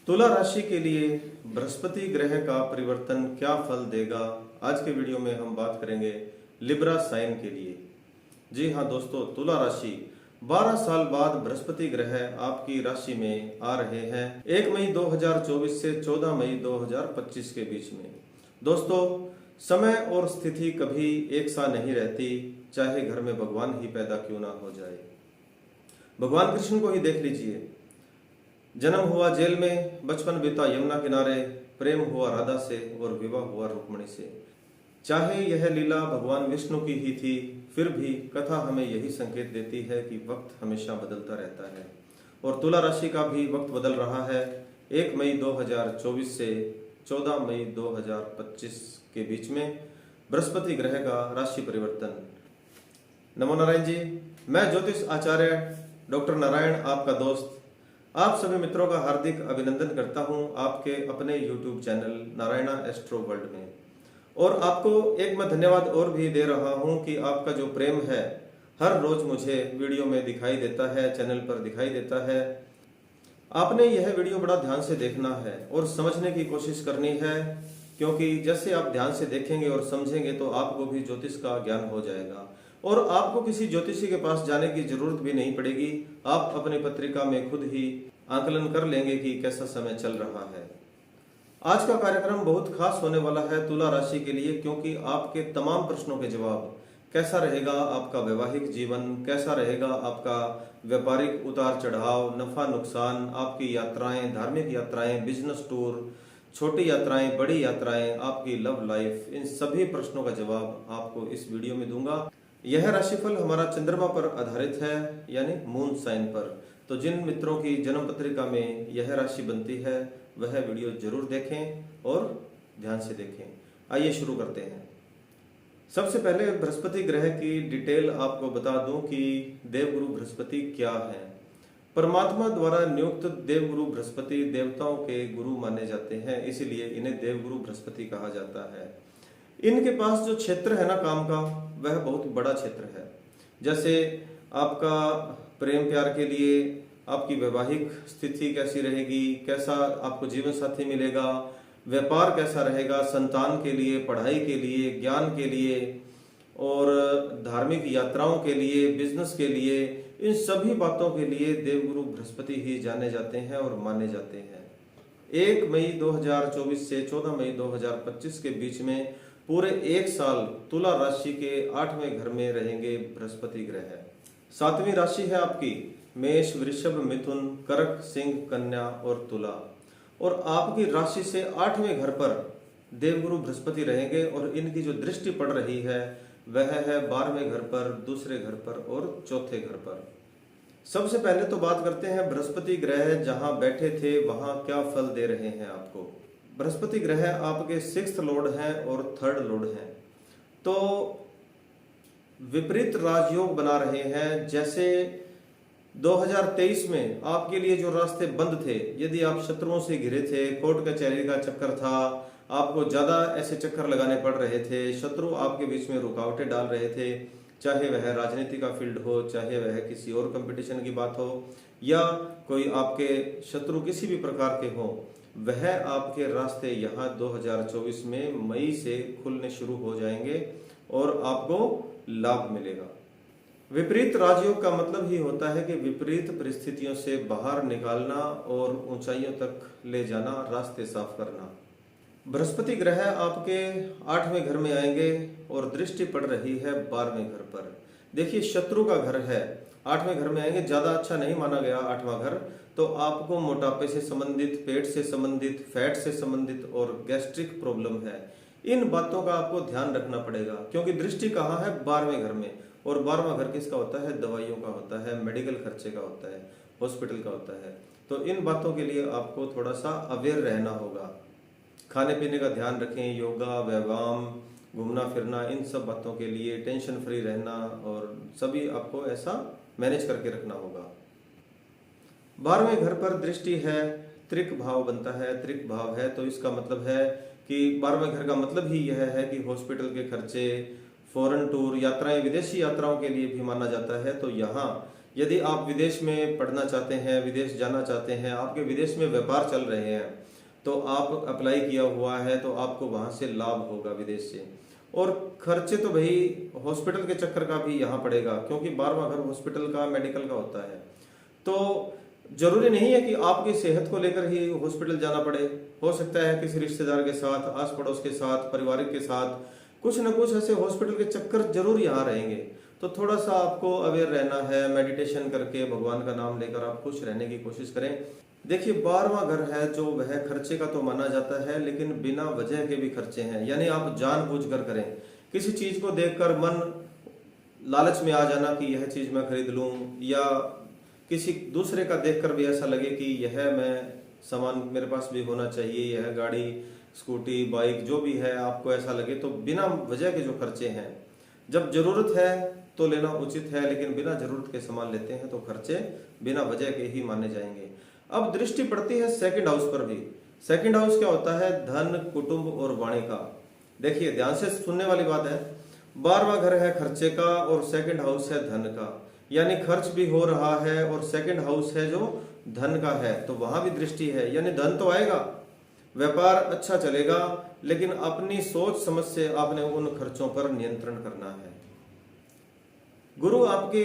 तुला राशि के लिए बृहस्पति ग्रह का परिवर्तन क्या फल देगा। आज के वीडियो में हम बात करेंगे लिब्रा साइन के लिए। जी हाँ दोस्तों, तुला राशि 12 साल बाद बृहस्पति ग्रह आपकी राशि में आ रहे हैं 1 मई 2024 से 14 मई 2025 के बीच में। दोस्तों, समय और स्थिति कभी एक सा नहीं रहती, चाहे घर में भगवान ही पैदा क्यों ना हो जाए। भगवान कृष्ण को ही देख लीजिए। जन्म हुआ जेल में, बचपन बीता यमुना किनारे, प्रेम हुआ राधा से और विवाह हुआ रुक्मणी से। चाहे यह लीला भगवान विष्णु की ही थी, फिर भी कथा हमें यही संकेत देती है कि वक्त हमेशा बदलता रहता है और तुला राशि का भी वक्त बदल रहा है। 1 मई 2024 से 14 मई 2025 के बीच में बृहस्पति ग्रह का राशि परिवर्तन। नमो नारायण जी, मैं ज्योतिष आचार्य डॉक्टर नारायण, आपका दोस्त, आप सभी मित्रों का हार्दिक अभिनंदन करता हूं आपके अपने YouTube channel Narayana astro world में। और आपको एक मैं धन्यवाद और भी दे रहा हूं कि आपका जो प्रेम है हर रोज मुझे वीडियो में दिखाई देता है, चैनल पर दिखाई देता है। आपने यह वीडियो बड़ा ध्यान से देखना है और समझने की कोशिश करनी है, क्योंकि जैसे आप ध्यान से देखेंगे और समझेंगे तो आपको भी ज्योतिष का ज्ञान हो जाएगा और आपको किसी ज्योतिषी के पास जाने की जरूरत भी नहीं पड़ेगी। आप अपनी पत्रिका में खुद ही आकलन कर लेंगे कि कैसा समय चल रहा है। आज का कार्यक्रम बहुत खास होने वाला है तुला राशि के लिए, क्योंकि आपके तमाम प्रश्नों के जवाब, कैसा रहेगा आपका वैवाहिक जीवन, कैसा रहेगा आपका व्यापारिक उतार चढ़ाव, नफा नुकसान, आपकी यात्राएं, धार्मिक यात्राएं, बिजनेस टूर, छोटी यात्राएं, बड़ी यात्राएं, आपकी लव लाइफ, इन सभी प्रश्नों का जवाब आपको इस वीडियो में दूंगा। यह राशिफल हमारा चंद्रमा पर आधारित है, यानी मून साइन पर। तो जिन मित्रों की जन्म पत्रिका में यह राशि बनती है वह वीडियो जरूर देखें और ध्यान से देखें। आइए शुरू करते हैं। सबसे पहले बृहस्पति ग्रह की डिटेल आपको बता दूं कि देवगुरु बृहस्पति क्या है। परमात्मा द्वारा नियुक्त देवगुरु बृहस्पति देवताओं के गुरु माने जाते हैं, इसीलिए इन्हें देवगुरु बृहस्पति कहा जाता है। इनके पास जो क्षेत्र है ना काम का, वह बहुत बड़ा क्षेत्र है। जैसे आपका प्रेम प्यार के लिए, आपकी वैवाहिक स्थिति कैसी रहेगी, कैसा आपको जीवन साथी मिलेगा, व्यापार कैसा रहेगा, संतान के लिए, पढ़ाई के लिए, ज्ञान के लिए और धार्मिक यात्राओं के लिए, बिजनेस के लिए, इन सभी बातों के लिए देवगुरु बृहस्पति ही जाने जाते हैं और माने जाते हैं। 1 मई 2024 से 14 मई 2025 के बीच में पूरे एक साल तुला राशि के 8वें घर में रहेंगे बृहस्पति ग्रह। 7वीं राशि है आपकी मेष, वृषभ, मिथुन, कर्क, सिंह, कन्या और तुला। और आपकी राशि से 8वें घर पर देवगुरु बृहस्पति रहेंगे और इनकी जो दृष्टि पड़ रही है वह है 12वें घर पर, दूसरे घर पर और चौथे घर पर। सबसे पहले तो बात करते हैं बृहस्पति ग्रह जहां बैठे थे वहां क्या फल दे रहे हैं आपको। बृहस्पति ग्रह आपके 6th लॉर्ड हैं और 3rd लॉर्ड हैं, तो विपरीत राजयोग बना रहे हैं। जैसे 2023 में आपके लिए जो रास्ते बंद थे, यदि आप शत्रुओं से घिरे थे, कोर्ट कचहरी का चक्कर था, आपको ज्यादा ऐसे चक्कर लगाने पड़ रहे थे, शत्रु आपके बीच में रुकावटें डाल रहे थे, चाहे वह राजनीति का फील्ड हो, चाहे वह किसी और कंपटीशन की बात हो, या कोई आपके शत्रु किसी भी प्रकार के हो, वह आपके रास्ते यहाँ 2024 में मई से खुलने शुरू हो जाएंगे और आपको लाभ मिलेगा। विपरीत राजयोग का मतलब ही होता है कि विपरीत परिस्थितियों से बाहर निकालना और ऊंचाइयों तक ले जाना, रास्ते साफ करना। बृहस्पति ग्रह आपके 8वें घर में आएंगे और दृष्टि पड़ रही है 12वें घर पर। देखिए, शत्रु का घर है, 8वें घर में आएंगे, ज्यादा अच्छा नहीं माना गया 8वां घर। तो आपको मोटापे से संबंधित, पेट से संबंधित, फैट से संबंधित और गैस्ट्रिक प्रॉब्लम है, इन बातों का आपको ध्यान रखना पड़ेगा, क्योंकि दृष्टि कहाँ है, 12वें घर में। और 12वां घर किसका होता है, दवाइयों का होता है, मेडिकल खर्चे का होता है, हॉस्पिटल का होता है। तो इन बातों के लिए आपको थोड़ा सा अवेयर रहना होगा। खाने पीने का ध्यान रखें, योगा, व्यायाम, घूमना फिरना, इन सब बातों के लिए टेंशन फ्री रहना और सभी आपको ऐसा मैनेज करके रखना होगा। 12वें घर पर दृष्टि है, त्रिक भाव बनता है, त्रिक भाव है तो इसका मतलब है कि 12वें घर का मतलब ही यह है कि हॉस्पिटल के खर्चे, फॉरेन टूर, यात्राएं, विदेशी यात्राओं के लिए भी माना जाता है। तो यहाँ यदि आप विदेश में पढ़ना चाहते हैं, विदेश जाना चाहते हैं, आपके विदेश में व्यापार चल रहे हैं, तो आप अप्लाई किया हुआ है तो आपको वहाँ से लाभ होगा विदेश से। और खर्चे तो भाई हॉस्पिटल के चक्कर का भी यहाँ पड़ेगा, क्योंकि 12वां घर हॉस्पिटल का, मेडिकल का होता है। तो जरूरी नहीं है कि आपकी सेहत को लेकर ही हॉस्पिटल जाना पड़े। हो सकता है किसी रिश्तेदार के साथ, आस पड़ोस के साथ, पारिवारिक के साथ कुछ न कुछ ऐसे हॉस्पिटल के चक्कर जरूर यहाँ रहेंगे। तो थोड़ा सा आपको अवेयर रहना है, मेडिटेशन करके भगवान का नाम लेकर आप खुश रहने की कोशिश करें। देखिए 12वां घर है जो वह खर्चे का तो माना जाता है, लेकिन बिना वजह के भी खर्चे हैं। यानी आप जानबूझकर करें, किसी चीज को देखकर मन लालच में आ जाना कि यह चीज मैं खरीद लूं, या किसी दूसरे का देखकर भी ऐसा लगे कि यह मैं सामान मेरे पास भी होना चाहिए, यह गाड़ी, स्कूटी, बाइक जो भी है आपको ऐसा लगे, तो बिना वजह के जो खर्चे हैं, जब जरूरत है तो लेना उचित है, लेकिन बिना जरूरत के सामान लेते हैं तो खर्चे बिना वजह के ही माने जाएंगे। अब दृष्टि पड़ती है सेकंड हाउस पर भी। सेकंड हाउस क्या होता है? धन, कुटुंब और वाणी का। देखिए ध्यान से सुनने वाली बात है। 12वां घर है खर्चे का और सेकंड हाउस है धन का, यानी खर्च भी हो रहा है और सेकंड हाउस है जो धन का है, तो वहां भी दृष्टि है, यानी धन तो आएगा, व्यापार अच्छा चलेगा, लेकिन अपनी सोच समझ से आपने उन खर्चों पर नियंत्रण करना है। गुरु आपके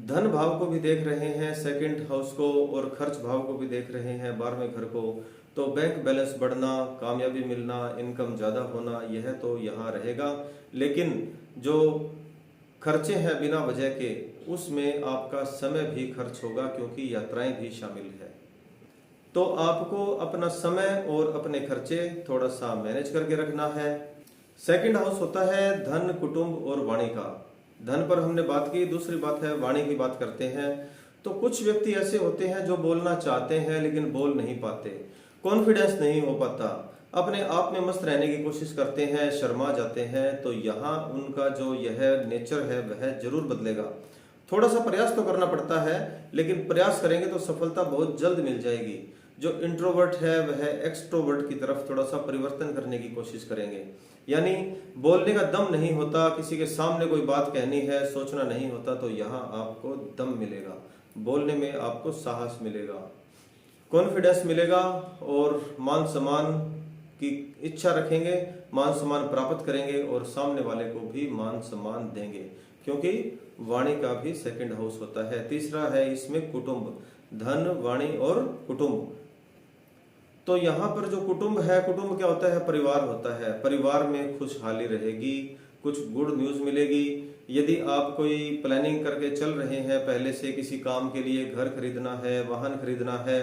धन भाव को भी देख रहे हैं, सेकंड हाउस को, और खर्च भाव को भी देख रहे हैं, 12वें घर को। तो बैंक बैलेंस बढ़ना, कामयाबी मिलना, इनकम ज्यादा होना, यह तो यहाँ रहेगा। लेकिन जो खर्चे हैं बिना वजह के, उसमें आपका समय भी खर्च होगा, क्योंकि यात्राएं भी शामिल है। तो आपको अपना समय और अपने खर्चे थोड़ा सा मैनेज करके रखना है। सेकंड हाउस होता है धन, कुटुंब और वाणी का। धन पर हमने बात की, दूसरी बात है वाणी की बात करते हैं। तो कुछ व्यक्ति ऐसे होते हैं जो बोलना चाहते हैं लेकिन बोल नहीं पाते, कॉन्फिडेंस नहीं हो पाता, अपने आप में मस्त रहने की कोशिश करते हैं, शर्मा जाते हैं। तो यहाँ उनका जो यह नेचर है वह जरूर बदलेगा। थोड़ा सा प्रयास तो करना पड़ता है, लेकिन प्रयास करेंगे तो सफलता बहुत जल्द मिल जाएगी। जो इंट्रोवर्ट है वह एक्सट्रोवर्ट की तरफ थोड़ा सा परिवर्तन करने की कोशिश करेंगे। यानी बोलने का दम नहीं होता, किसी के सामने कोई बात कहनी है, सोचना नहीं होता, तो यहाँ आपको दम मिलेगा, बोलने में आपको साहस मिलेगा, कॉन्फिडेंस मिलेगा, और मान सम्मान की इच्छा रखेंगे, मान सम्मान प्राप्त करेंगे और सामने वाले को भी मान सम्मान देंगे, क्योंकि वाणी का भी सेकंड हाउस होता है। तीसरा है इसमें कुटुंब, धन, वाणी और कुटुंब। तो यहाँ पर जो कुटुंब है, कुटुंब क्या होता है? परिवार होता है। परिवार में खुशहाली रहेगी, कुछ गुड न्यूज मिलेगी। यदि आप कोई प्लानिंग करके चल रहे हैं पहले से किसी काम के लिए, घर खरीदना है, वाहन खरीदना है,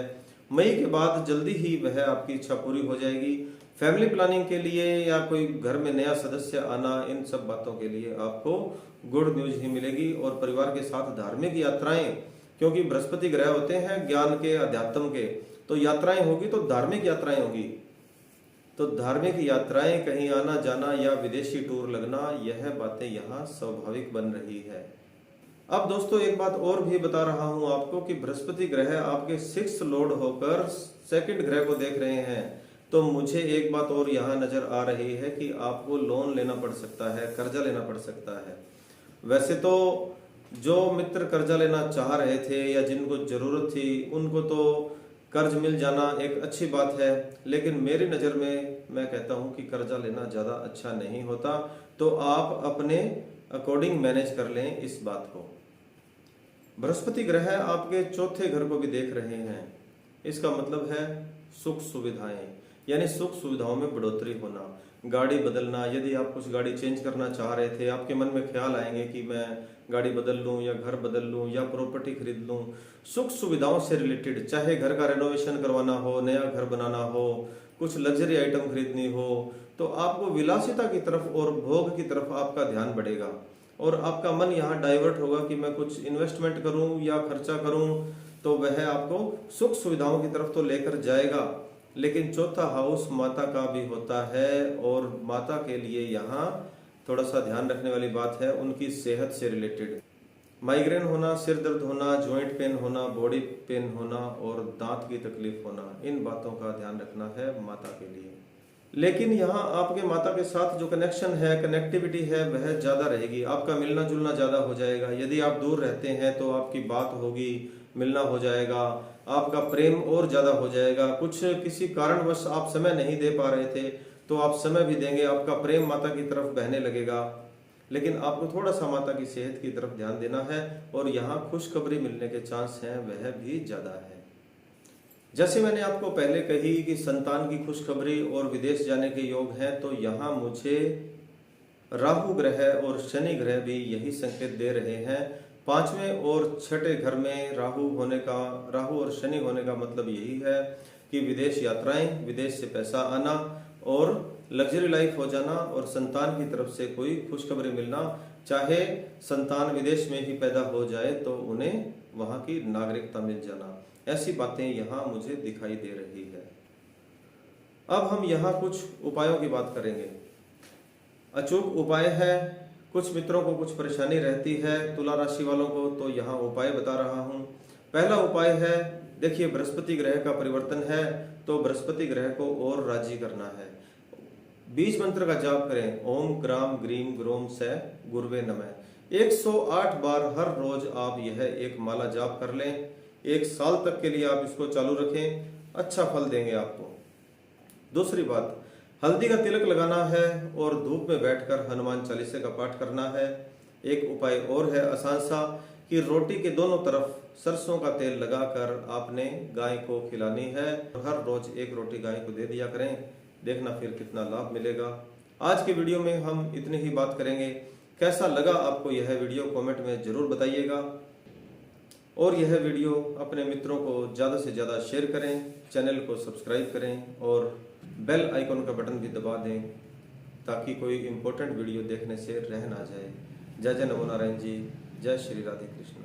मई के बाद जल्दी ही वह आपकी इच्छा पूरी हो जाएगी। फैमिली प्लानिंग के लिए या कोई घर में नया सदस्य आना, इन सब बातों के लिए आपको गुड न्यूज ही मिलेगी। और परिवार के साथ धार्मिक यात्राएं, क्योंकि बृहस्पति ग्रह होते हैं ज्ञान के, अध्यात्म के, तो यात्राएं होगी तो धार्मिक यात्राएं होगी। तो धार्मिक यात्राएं, कहीं आना जाना या विदेशी टूर लगना, यह बातें यहाँ स्वाभाविक बन रही है। अब दोस्तों एक बात और भी बता रहा हूं आपको कि बृहस्पति ग्रह आपके 6th लॉर्ड होकर सेकंड ग्रह को देख रहे हैं। तो मुझे एक बात और यहाँ नजर आ रही है कि आपको लोन लेना पड़ सकता है, कर्जा लेना पड़ सकता है। वैसे तो जो मित्र कर्जा लेना चाह रहे थे या जिनको जरूरत थी, उनको तो कर्ज मिल जाना एक अच्छी बात है, लेकिन मेरी नज़र में मैं कहता हूं कि कर्जा लेना ज़्यादा अच्छा नहीं होता। तो आप अपने अकॉर्डिंग मैनेज कर लें इस बात को। बृहस्पति ग्रह आपके 4थे घर को भी देख रहे हैं। इसका मतलब है सुख सुविधाएं, यानी सुख सुविधाओं में बढ़ोतरी होना, गाड़ी बदलना। यदि आप कुछ गाड़ी चेंज करना चाह रहे थे, आपके मन में ख्याल आएंगे कि मैं गाड़ी बदल लूं या घर बदल लूं या प्रॉपर्टी खरीद लूं। सुख सुविधाओं से रिलेटेड, चाहे घर का रेनोवेशन करवाना हो, नया घर बनाना हो, कुछ लग्जरी आइटम खरीदनी हो, तो आपको विलासिता की तरफ और भोग की तरफ आपका ध्यान बढ़ेगा और आपका मन यहाँ डाइवर्ट होगा कि मैं कुछ इन्वेस्टमेंट करूं या खर्चा करूं। तो वह आपको सुख सुविधाओं की तरफ तो लेकर जाएगा। लेकिन 4था हाउस माता का भी होता है, और माता के लिए यहाँ थोड़ा सा ध्यान रखने वाली बात है उनकी सेहत से रिलेटेड। माइग्रेन होना, सिर दर्द होना, जॉइंट पेन होना, बॉडी पेन होना और दांत की तकलीफ होना, इन बातों का ध्यान रखना है माता के लिए। लेकिन यहाँ आपके माता के साथ जो कनेक्शन है, कनेक्टिविटी है, वह ज़्यादा रहेगी। आपका मिलना जुलना ज़्यादा हो जाएगा। यदि आप दूर रहते हैं तो आपकी बात होगी, मिलना हो जाएगा, आपका प्रेम और ज़्यादा हो जाएगा। कुछ किसी कारणवश आप समय नहीं दे पा रहे थे तो आप समय भी देंगे, आपका प्रेम माता की तरफ बहने लगेगा। लेकिन आपको थोड़ा सा माता की सेहत की तरफ ध्यान देना है और यहाँ खुशखबरी मिलने के चांस हैं वह भी ज़्यादा है। जैसे मैंने आपको पहले कही कि संतान की खुशखबरी और विदेश जाने के योग हैं, तो यहाँ मुझे राहु ग्रह और शनि ग्रह भी यही संकेत दे रहे हैं। 5वें और 6ठे घर में राहु और शनि होने का मतलब यही है कि विदेश यात्राएं, विदेश से पैसा आना और लग्जरी लाइफ हो जाना और संतान की तरफ से कोई खुशखबरी मिलना। चाहे संतान विदेश में ही पैदा हो जाए तो उन्हें वहां की नागरिकता मिल जाना, ऐसी बातें यहाँ मुझे दिखाई दे रही है। अब हम यहाँ कुछ उपायों की बात करेंगे। अचूक उपाय है। कुछ मित्रों को कुछ परेशानी रहती है, तुला राशि वालों को, तो यहाँ उपाय बता रहा हूँ। पहला उपाय है, देखिए बृहस्पति ग्रह का परिवर्तन है तो बृहस्पति ग्रह को और राजी करना है। बीज मंत्र का जाप करें, ओम ग्राम ग्रीम ग्रोम से गुरुवे नमः। 108 बार हर रोज आप यह एक माला जाप कर लें। 1 साल तक के लिए आप इसको चालू रखें, अच्छा फल देंगे आपको। दूसरी बात, हल्दी का तिलक लगाना है और धूप में बैठकर हनुमान चालीसा का पाठ करना है। एक उपाय और है आसान सा, कि रोटी के दोनों तरफ सरसों का तेल लगाकर आपने गाय को खिलानी है। हर रोज एक रोटी गाय को दे दिया करें, देखना फिर कितना लाभ मिलेगा। आज के वीडियो में हम इतनी ही बात करेंगे। कैसा लगा आपको यह वीडियो कमेंट में जरूर बताइएगा और यह वीडियो अपने मित्रों को ज़्यादा से ज़्यादा शेयर करें, चैनल को सब्सक्राइब करें और बेल आइकन का बटन भी दबा दें ताकि कोई इम्पोर्टेंट वीडियो देखने से रह ना जाए। जय जय नमो नारायण जी, जय श्री राधे कृष्ण।